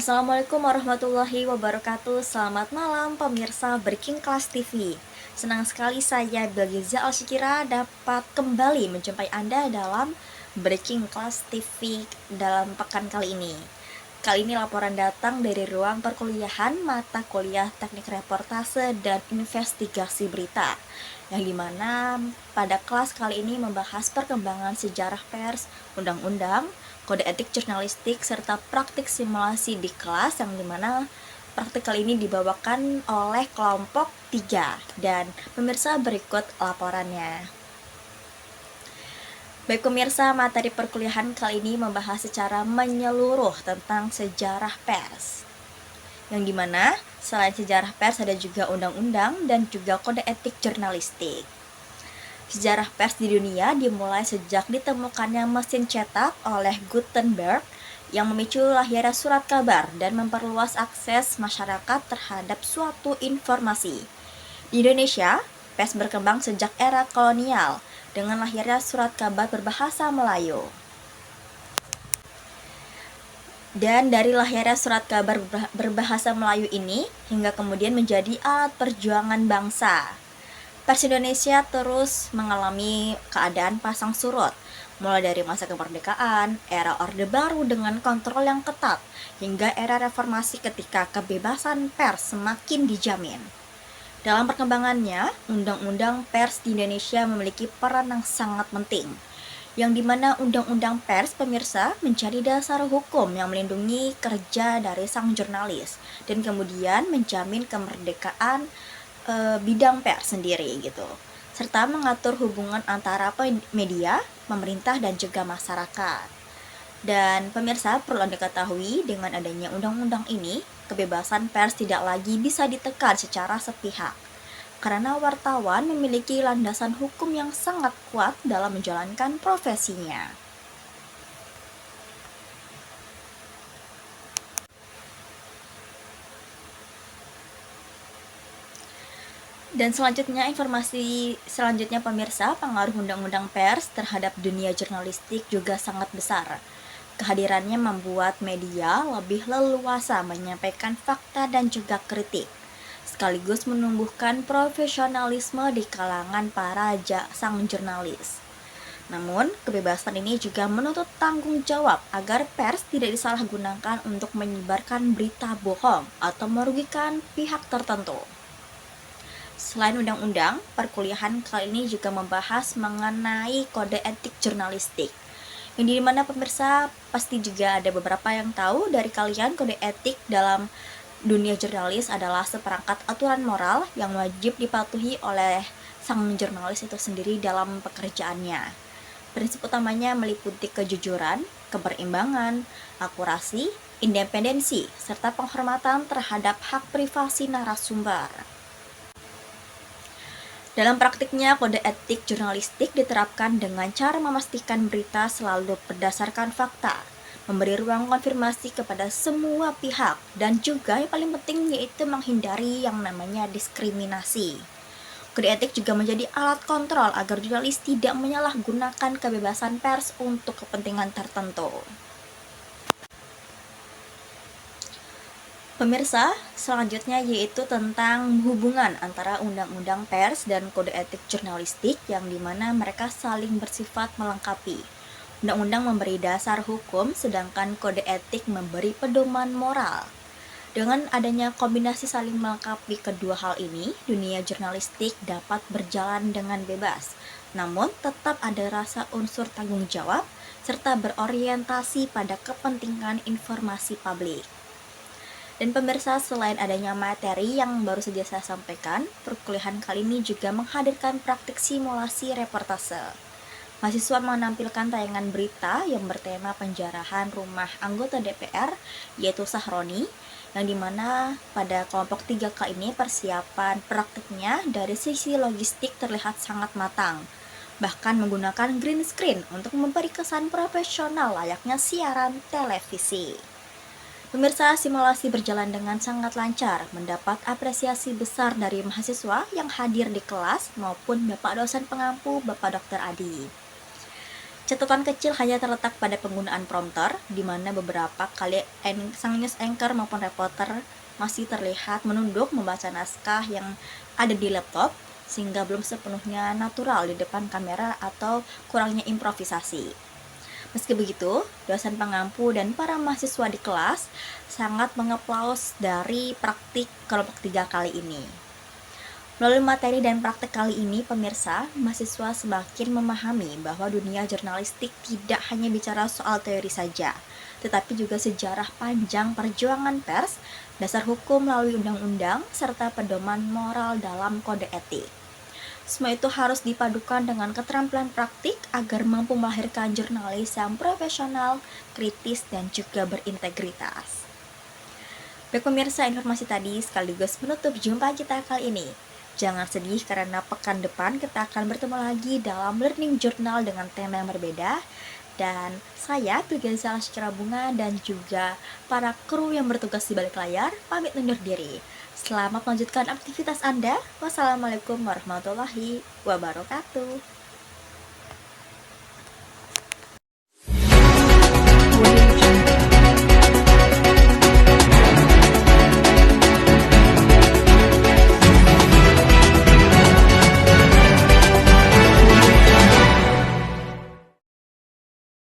Assalamualaikum warahmatullahi wabarakatuh. Selamat malam pemirsa Breaking Class TV. Senang sekali saya Bilgiza Alsyikira dapat kembali menjumpai Anda dalam Breaking Class TV dalam pekan kali ini. Kali ini laporan datang dari ruang perkuliahan mata kuliah teknik reportase dan investigasi berita, yang dimana pada kelas kali ini membahas perkembangan sejarah pers, undang-undang, kode etik jurnalistik, serta praktik simulasi di kelas, yang dimana praktik kali ini dibawakan oleh kelompok 3. Dan pemirsa, berikut laporannya. Baik pemirsa, materi perkuliahan kali ini membahas secara menyeluruh tentang sejarah pers, yang dimana selain sejarah pers ada juga undang-undang dan juga kode etik jurnalistik. Sejarah pers di dunia dimulai sejak ditemukannya mesin cetak oleh Gutenberg yang memicu lahirnya surat kabar dan memperluas akses masyarakat terhadap suatu informasi. Di Indonesia, pers berkembang sejak era kolonial dengan lahirnya surat kabar berbahasa Melayu. Dan dari lahirnya surat kabar berbahasa Melayu ini hingga kemudian menjadi alat perjuangan bangsa. Pers Indonesia terus mengalami keadaan pasang surut, mulai dari masa kemerdekaan, era Orde Baru dengan kontrol yang ketat, hingga era reformasi ketika kebebasan pers semakin dijamin. Dalam perkembangannya, undang-undang pers di Indonesia memiliki peran yang sangat penting, yang dimana undang-undang pers, pemirsa, menjadi dasar hukum yang melindungi kerja dari sang jurnalis dan kemudian menjamin kemerdekaan bidang pers sendiri gitu, serta mengatur hubungan antara media, pemerintah, dan juga masyarakat. Dan pemirsa, perlu Anda ketahui, dengan adanya undang-undang ini, kebebasan pers tidak lagi bisa ditekan secara sepihak, karena wartawan memiliki landasan hukum yang sangat kuat dalam menjalankan profesinya. Dan informasi selanjutnya pemirsa, pengaruh undang-undang pers terhadap dunia jurnalistik juga sangat besar. Kehadirannya membuat media lebih leluasa menyampaikan fakta dan juga kritik, sekaligus menumbuhkan profesionalisme di kalangan para sang jurnalis. Namun, kebebasan ini juga menuntut tanggung jawab agar pers tidak disalahgunakan untuk menyebarkan berita bohong atau merugikan pihak tertentu. Selain undang-undang, perkuliahan kali ini juga membahas mengenai kode etik jurnalistik, yang dimana pemirsa pasti juga ada beberapa yang tahu dari kalian. Kode etik dalam dunia jurnalis adalah seperangkat aturan moral yang wajib dipatuhi oleh sang jurnalis itu sendiri dalam pekerjaannya. Prinsip utamanya meliputi kejujuran, keberimbangan, akurasi, independensi, serta penghormatan terhadap hak privasi narasumber. Dalam praktiknya, kode etik jurnalistik diterapkan dengan cara memastikan berita selalu berdasarkan fakta, memberi ruang konfirmasi kepada semua pihak, dan juga yang paling penting yaitu menghindari yang namanya diskriminasi. Kode etik juga menjadi alat kontrol agar jurnalis tidak menyalahgunakan kebebasan pers untuk kepentingan tertentu. Pemirsa, selanjutnya yaitu tentang hubungan antara undang-undang pers dan kode etik jurnalistik, yang dimana mereka saling bersifat melengkapi. Undang-undang memberi dasar hukum, sedangkan kode etik memberi pedoman moral. Dengan adanya kombinasi saling melengkapi kedua hal ini, dunia jurnalistik dapat berjalan dengan bebas, namun tetap ada rasa unsur tanggung jawab, serta berorientasi pada kepentingan informasi publik. Dan pemirsa, selain adanya materi yang baru saja saya sampaikan, perkuliahan kali ini juga menghadirkan praktik simulasi reportase. Mahasiswa menampilkan tayangan berita yang bertema penjarahan rumah anggota DPR, yaitu Sahroni, yang dimana pada kelompok 3K ini persiapan praktiknya dari sisi logistik terlihat sangat matang, bahkan menggunakan green screen untuk memberi kesan profesional layaknya siaran televisi. Pemirsa, simulasi berjalan dengan sangat lancar, mendapat apresiasi besar dari mahasiswa yang hadir di kelas maupun Bapak dosen pengampu, Bapak Dr. Adi. Catatan kecil hanya terletak pada penggunaan prompter, di mana beberapa kali sang news anchor maupun reporter masih terlihat menunduk membaca naskah yang ada di laptop, sehingga belum sepenuhnya natural di depan kamera atau kurangnya improvisasi. Meski begitu, dosen pengampu dan para mahasiswa di kelas sangat mengaplaus dari praktik kelompok 3 kali ini. Melalui materi dan praktek kali ini, pemirsa, mahasiswa semakin memahami bahwa dunia jurnalistik tidak hanya bicara soal teori saja, tetapi juga sejarah panjang perjuangan pers, dasar hukum melalui undang-undang, serta pedoman moral dalam kode etik. Semua itu harus dipadukan dengan keterampilan praktik agar mampu melahirkan jurnalis yang profesional, kritis, dan juga berintegritas. Baik pemirsa, informasi tadi sekaligus menutup jumpa kita kali ini. Jangan sedih karena pekan depan kita akan bertemu lagi dalam Learning Journal dengan tema yang berbeda. Dan saya, Pilgaza Asyikra Bunga, dan juga para kru yang bertugas di balik layar, pamit undur diri. Selamat melanjutkan aktivitas Anda. Wassalamualaikum warahmatullahi wabarakatuh.